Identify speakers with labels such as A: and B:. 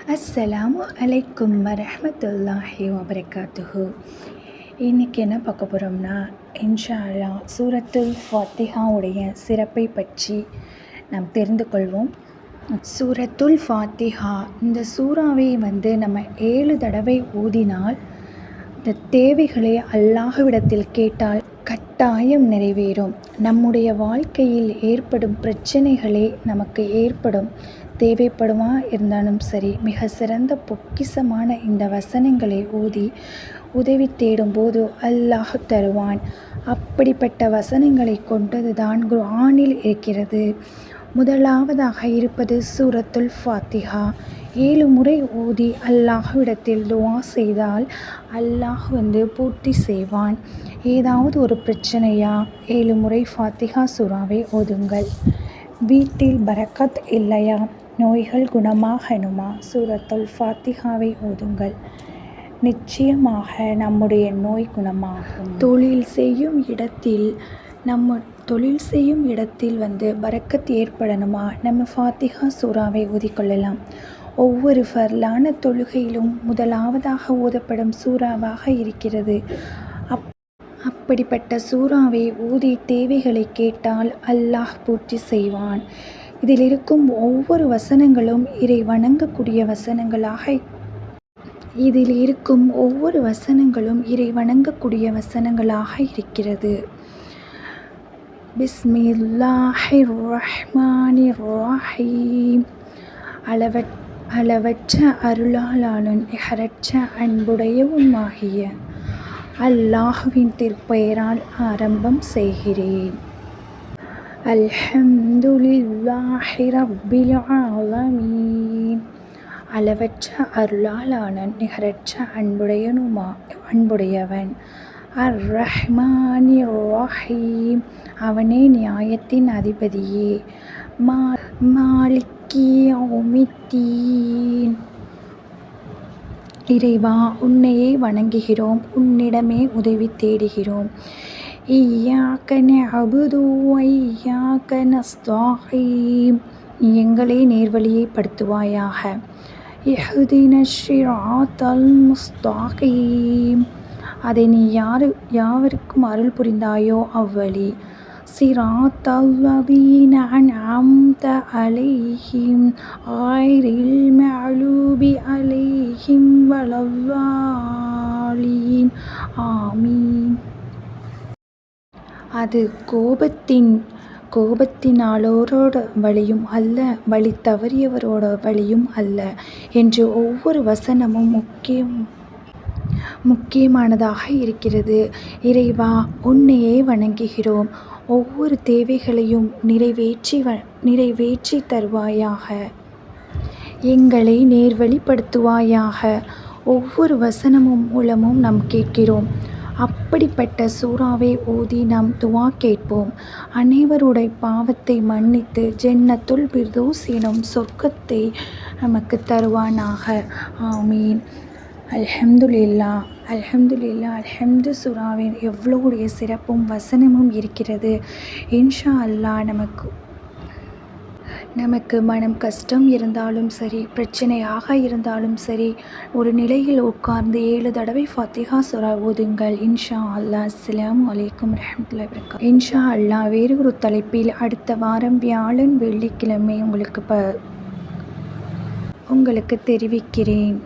A: அஸ்ஸலாமு அலைக்கும் வரஹ்மத்துல்லாஹி வபரகாத்துஹு. இன்றைக்கி என்ன பார்க்க போகிறோம்னா, இன்ஷா அல்லாஹ் சூரத்துல் ஃபாத்திஹாவுடைய சிறப்பை பற்றி நாம் தெரிந்து கொள்வோம். சூரத்துல் ஃபாத்திஹா இந்த சூறாவை நம்ம 7 தடவை ஓதினால் இந்த தேவைகளை அல்லாஹ்விடத்தில் கேட்டால் கட்டாயம் நிறைவேறும். நம்முடைய வாழ்க்கையில் ஏற்படும் பிரச்சனைகளே நமக்கு தேவைப்படுமா இருந்தாலும் சரி, மிக சிறந்த பொக்கிஷமான இந்த வசனங்களை ஓதி உதவி தேடும்போது அல்லாஹ் தருவான். அப்படிப்பட்ட வசனங்களை கொண்டது தான் குர்ஆனில் இருக்கிறது. முதலாவதாக இருப்பது சூரத்துல் ஃபாத்திஹா. 7 முறை ஓதி அல்லாஹ்விடத்தில் துஆ செய்தால் அல்லாஹ் பூர்த்தி செய்வான். ஏதாவது ஒரு பிரச்சனையா, 7 முறை ஃபாத்திஹா சூறாவை ஓதுங்கள். வீட்டில் பரக்கத் இல்லையா, நோய்கள் குணமாகணுமா, சூரத்துல் ஃபாத்திஹாவை ஓதுங்கள். நிச்சயமாக நம்முடைய நோய் குணமாகும். தொழில் செய்யும் இடத்தில் பரக்கத் ஏற்படணுமா, நம்ம ஃபாத்திஹா சூறாவை ஓதிக்கொள்ளலாம். ஒவ்வொரு ஃபர்லான தொழுகையிலும் முதலாவதாக ஓதப்படும் சூறாவாக இருக்கிறது. அப்படிப்பட்ட சூறாவை ஓதி தேவைகளை கேட்டால் அல்லாஹ் பூர்த்தி செய்வான். இதில் இருக்கும் ஒவ்வொரு வசனங்களும் இறை வணங்கக்கூடிய வசனங்களாக இருக்கிறது. பிஸ்மில்லாஹிர் ரஹ்மானிர் ரஹீம். அளவற்ற அருளாளனும் நிகரற்ற அன்புடையவனுமாகிய அல்லாஹ்வின் திருப்பெயரால் ஆரம்பம் செய்கிறேன். அல்ஹம்துலில்லாஹி ரப்பில் ஆலமீன். அளவற்ற அருளாளன் நிகரற்ற அன்புடையவன். அர் ரஹ்மானிர் ரஹீம். அவனே நியாயத்தின் அதிபதியே. மாலிக்கி யௌமித்தீன். இறைவா, உன்னையே வணங்குகிறோம், உன்னிடமே உதவி தேடுகிறோம். இய்யாக நஅபுது வ இய்யாக நஸ்தஈன். நீ எங்களை நேர்வழியை படுத்துவாயாக. இஹ்தினஸ் ஸிராத்தல் முஸ்தகீம். அதை நீ யாவருக்கும் அருள் புரிந்தாயோ அவ்வழி. ஸிராத்தல் லதீன அன்அம்த அலைஹிம் கைரில் மக்லூபி அலைஹிம் வலல்லாலீன். ஆமீன். அது கோபத்தினாளோரோட வழியும் அல்ல, வழி தவறியவரோட வழியும் அல்ல என்று ஒவ்வொரு வசனமும் முக்கியமானதாக இருக்கிறது. இறைவா, உன்னையே வணங்குகிறோம், ஒவ்வொரு தேவைகளையும் நிறைவேற்றி தருவாயாக, எங்களை நேர்வழிப்படுத்துவாயாக. ஒவ்வொரு வசனமும் மூலமும் நாம் கேட்கிறோம். அப்படிப்பட்ட சூறாவை ஓதி நாம் துஆ கேட்போம். அனைவருடைய பாவத்தை மன்னித்து ஜன்னத்துல் ஃபிர்தௌஸ் எனும் சொர்க்கத்தை நமக்கு தருவானாக. ஆமீன். அல்ஹம்துலில்லாஹ். அல்ஹம்து சூறாவின் எவ்வளவுடைய சிறப்பும் வசனமும் இருக்கிறது. இன்ஷா அல்லாஹ் நமக்கு மனம் கஷ்டம் இருந்தாலும் சரி, பிரச்சனையாக இருந்தாலும் சரி, ஒரு நிலையில் உட்கார்ந்து 7 தடவை ஃபாத்திஹா சூரா ஓதுங்கள். இன்ஷா அல்லாஹ். அஸ்ஸலாமு அலைக்கும் வரஹ்மத்துல்லாஹி வபரகாத்துஹு. இன்ஷா அல்லாஹ் வேறு ஒரு தலைப்பில் அடுத்த வாரம் வியாழன் வெள்ளிக்கிழமை உங்களுக்கு தெரிவிக்கிறேன்.